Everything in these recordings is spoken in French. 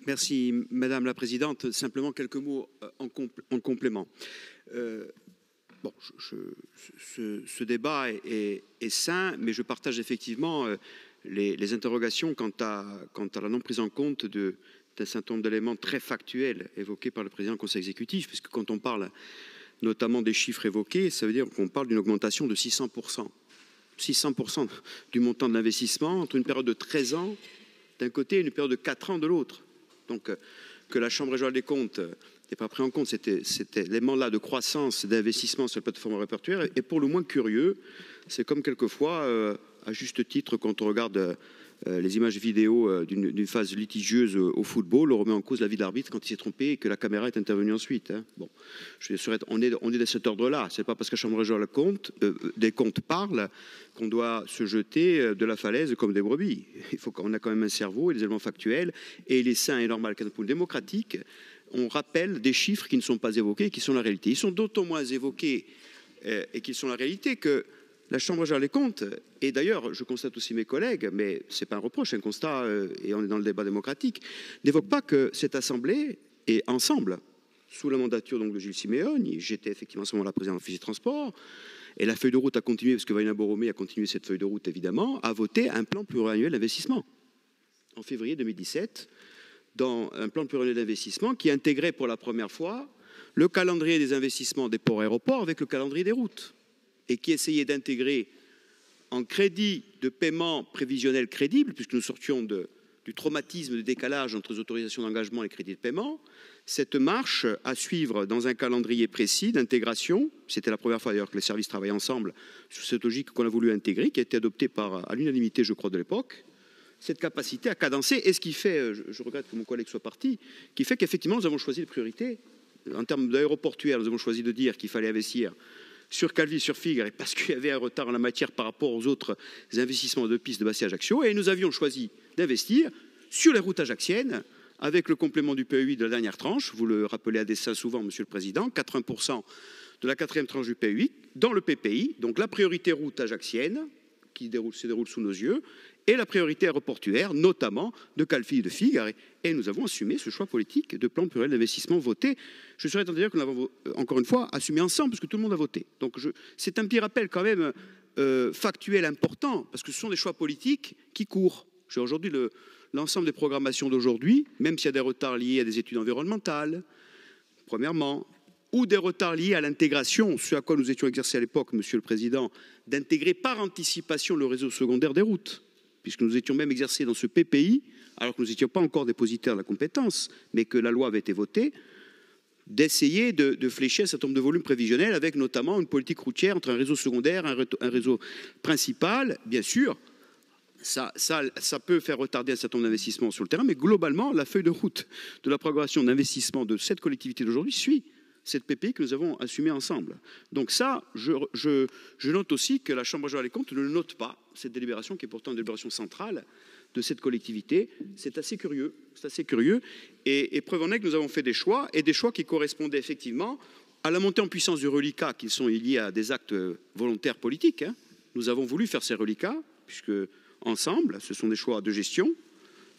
Merci, Madame la Présidente. Simplement quelques mots en complément. Bon, ce débat est sain, mais je partage effectivement les interrogations quant à la non prise en compte d'un certain nombre d'éléments très factuels évoqués par le président du Conseil exécutif, puisque quand on parle notamment des chiffres évoqués, ça veut dire qu'on parle d'une augmentation de 600%. 600% du montant de l'investissement entre une période de 13 ans d'un côté et une période de 4 ans de l'autre. Donc, que la Chambre régionale des comptes n'ait pas pris en compte cet élément-là de croissance d'investissement sur la plateforme répertoriée est pour le moins curieux. C'est comme quelquefois, à juste titre, quand on regarde les images vidéo d'une phase litigieuse au football, on remet en cause l'avis de l'arbitre quand il s'est trompé et que la caméra est intervenue ensuite. Hein. Bon, on est de cet ordre-là. C'est pas parce que la Chambre régionale des comptes parle qu'on doit se jeter de la falaise comme des brebis. Il faut qu'on a quand même un cerveau et des éléments factuels, et il est sain et normal qu'un pôle démocratique, on rappelle des chiffres qui ne sont pas évoqués et qui sont la réalité. Ils sont d'autant moins évoqués et qui sont la réalité que la Chambre régionale des comptes, et d'ailleurs, je constate aussi mes collègues, mais ce n'est pas un reproche, un constat, et on est dans le débat démocratique, n'évoque pas que cette Assemblée est ensemble, sous la mandature donc, de Gilles Simeoni, j'étais effectivement à ce moment-là président de l'Office des Transports, et la feuille de route a continué, parce que Vanina Borromée a continué cette feuille de route, évidemment, a voté un plan pluriannuel d'investissement en février 2017, dans un plan pluriannuel d'investissement qui intégrait pour la première fois le calendrier des investissements des ports et aéroports avec le calendrier des routes, et qui essayait d'intégrer en crédit de paiement prévisionnel crédible, puisque nous sortions du traumatisme de décalage entre les autorisations d'engagement et les crédits de paiement, cette marche à suivre dans un calendrier précis d'intégration. C'était la première fois d'ailleurs que les services travaillaient ensemble sur cette logique qu'on a voulu intégrer, qui a été adoptée à l'unanimité, je crois, de l'époque. Cette capacité à cadencer, et ce qui fait, je regrette que mon collègue soit parti, qui fait qu'effectivement nous avons choisi les priorités. En termes d'aéroportuaire, nous avons choisi de dire qu'il fallait investir sur Calvi, sur Figaro, parce qu'il y avait un retard en la matière par rapport aux autres investissements de pistes de Bastia-Ajaccio, et nous avions choisi d'investir sur les routes ajaxiennes, avec le complément du PE8 de la dernière tranche, vous le rappelez à dessein souvent, Monsieur le Président, 80% de la quatrième tranche du PE8, dans le PPI, donc la priorité route ajaxienne, qui se déroule sous nos yeux, et la priorité aéroportuaire, notamment de Calvi et de Figaro. Et nous avons assumé ce choix politique de plan pluriel d'investissement voté. Je serais tenté de dire que nous l'avons, encore une fois, assumé ensemble, parce que tout le monde a voté. Donc c'est un petit rappel quand même factuel important, parce que ce sont des choix politiques qui courent. Aujourd'hui, l'ensemble des programmations d'aujourd'hui, même s'il y a des retards liés à des études environnementales, premièrement, ou des retards liés à l'intégration, ce à quoi nous étions exercés à l'époque, Monsieur le Président, d'intégrer par anticipation le réseau secondaire des routes, puisque nous étions même exercés dans ce PPI, alors que nous n'étions pas encore dépositaires de la compétence, mais que la loi avait été votée, d'essayer de flécher un certain nombre de volumes prévisionnels, avec notamment une politique routière entre un réseau secondaire et un réseau principal. Bien sûr, ça peut faire retarder un certain nombre d'investissements sur le terrain, mais globalement, la feuille de route de la programmation d'investissement de cette collectivité d'aujourd'hui suit cette PPI que nous avons assumée ensemble. Donc ça, je note aussi que la Chambre régionale des comptes ne le note pas, cette délibération qui est pourtant une délibération centrale de cette collectivité. C'est assez curieux. Et preuve en est que nous avons fait des choix, et des choix qui correspondaient effectivement à la montée en puissance du reliquat, qui sont liés à des actes volontaires politiques. Hein. Nous avons voulu faire ces reliquats, puisque ensemble, ce sont des choix de gestion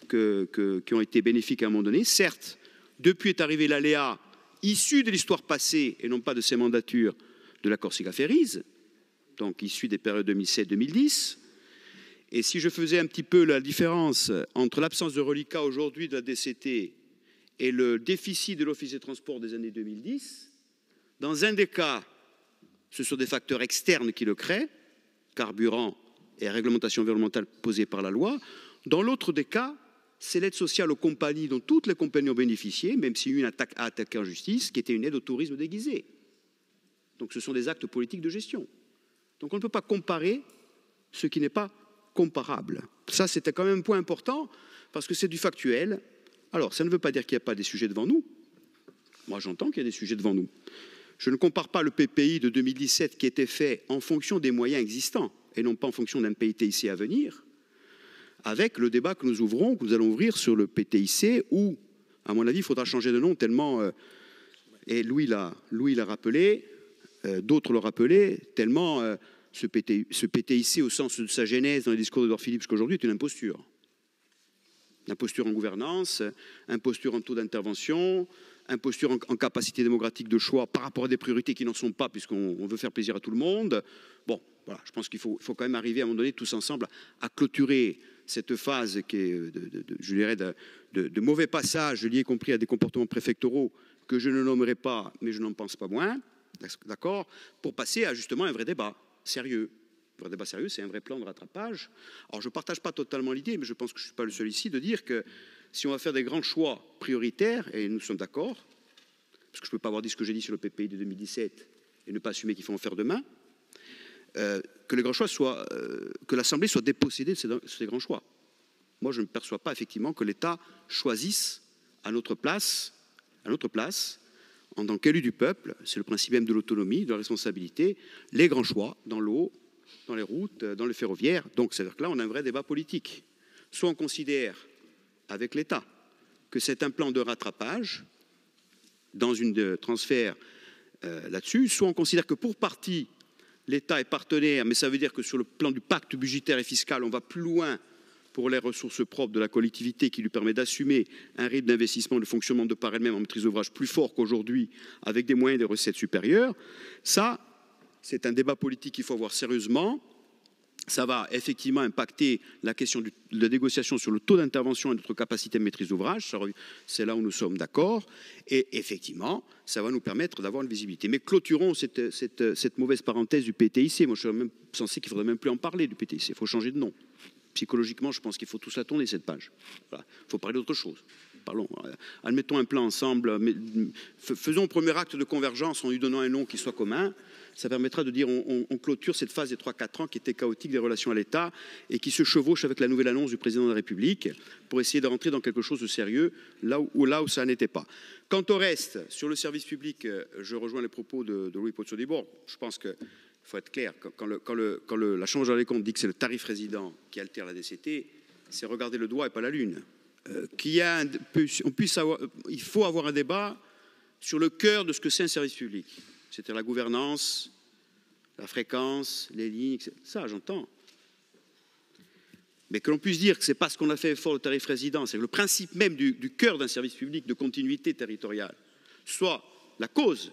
qui ont été bénéfiques à un moment donné. Certes, depuis est arrivé l'aléa issu de l'histoire passée, et non pas de ces mandatures, de la Corsica-Ferries, donc issu des périodes 2007-2010. Et si je faisais un petit peu la différence entre l'absence de reliquat aujourd'hui de la DCT et le déficit de l'Office des Transports des années 2010, dans un des cas, ce sont des facteurs externes qui le créent, carburant et réglementation environnementale posée par la loi. Dans l'autre des cas, c'est l'aide sociale aux compagnies dont toutes les compagnies ont bénéficié, même si une attaque a attaqué en justice, qui était une aide au tourisme déguisée. Donc ce sont des actes politiques de gestion. Donc on ne peut pas comparer ce qui n'est pas comparable. Ça, c'était quand même un point important, parce que c'est du factuel. Alors, ça ne veut pas dire qu'il n'y a pas des sujets devant nous. Moi, j'entends qu'il y a des sujets devant nous. Je ne compare pas le PPI de 2017 qui était fait en fonction des moyens existants, et non pas en fonction d'un PTIC à venir, avec le débat que nous ouvrons, que nous allons ouvrir sur le PTIC, où, à mon avis, il faudra changer de nom tellement, et Louis l'a rappelé, d'autres l'ont rappelé, tellement ce PTIC, au sens de sa genèse dans les discours d'Édouard Philippe jusqu'à aujourd'hui, est une imposture. Imposture en gouvernance, imposture en taux d'intervention, imposture en capacité démocratique de choix par rapport à des priorités qui n'en sont pas, puisqu'on veut faire plaisir à tout le monde. Bon, voilà, je pense qu'il faut quand même arriver à un moment donné, tous ensemble, à clôturer cette phase qui est, je dirais, de mauvais passage, lié y compris à des comportements préfectoraux que je ne nommerai pas, mais je n'en pense pas moins, d'accord, pour passer à justement un vrai débat sérieux. Un vrai débat sérieux, c'est un vrai plan de rattrapage. Alors, je ne partage pas totalement l'idée, mais je pense que je ne suis pas le seul ici, de dire que si on va faire des grands choix prioritaires, et nous sommes d'accord, parce que je ne peux pas avoir dit ce que j'ai dit sur le PPI de 2017 et ne pas assumer qu'il faut en faire demain, que les grands choix soient, que l'Assemblée soit dépossédée de ces grands choix. Moi, je ne perçois pas effectivement que l'État choisisse à notre place, en tant qu'élu du peuple, c'est le principe même de l'autonomie, de la responsabilité, les grands choix dans l'eau, dans les routes, dans le ferroviaire. Donc, c'est-à-dire que là, on a un vrai débat politique. Soit on considère, avec l'État, que c'est un plan de rattrapage, dans une transfert là-dessus, soit on considère que pour partie, l'État est partenaire, mais ça veut dire que sur le plan du pacte budgétaire et fiscal, on va plus loin pour les ressources propres de la collectivité qui lui permet d'assumer un rythme d'investissement de fonctionnement de par elle-même en maîtrise d'ouvrage plus fort qu'aujourd'hui, avec des moyens et des recettes supérieures. Ça, c'est un débat politique qu'il faut avoir sérieusement. Ça va effectivement impacter la question de la négociation sur le taux d'intervention et notre capacité de maîtrise d'ouvrage. C'est là où nous sommes d'accord. Et effectivement, ça va nous permettre d'avoir une visibilité. Mais clôturons cette mauvaise parenthèse du PTIC. Moi, je suis même censé qu'il ne faudrait même plus en parler du PTIC. Il faut changer de nom. Psychologiquement, je pense qu'il faut tous la tourner, cette page. Voilà. Il faut parler d'autre chose. Parlons, admettons un plan ensemble. Faisons un premier acte de convergence en lui donnant un nom qui soit commun. Ça permettra de dire on clôture cette phase des 3-4 ans qui était chaotique des relations à l'État et qui se chevauche avec la nouvelle annonce du président de la République pour essayer de rentrer dans quelque chose de sérieux là où ça n'était pas. Quant au reste, sur le service public, je rejoins les propos de Louis Pozzo-di-Bord. Je pense qu'il faut être clair. Quand la Chambre générale des comptes dit que c'est le tarif résident qui altère la DCT, c'est regarder le doigt et pas la lune. Il faut avoir un débat sur le cœur de ce que c'est un service public. C'est-à-dire la gouvernance, la fréquence, les lignes, etc. Ça, j'entends. Mais que l'on puisse dire que ce n'est pas ce qu'on a fait fort le tarif résident, c'est que le principe même du cœur d'un service public de continuité territoriale soit la cause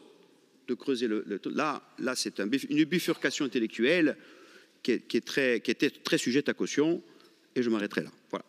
de creuser là c'est une bifurcation intellectuelle qui était très sujette à caution, et je m'arrêterai là. Voilà.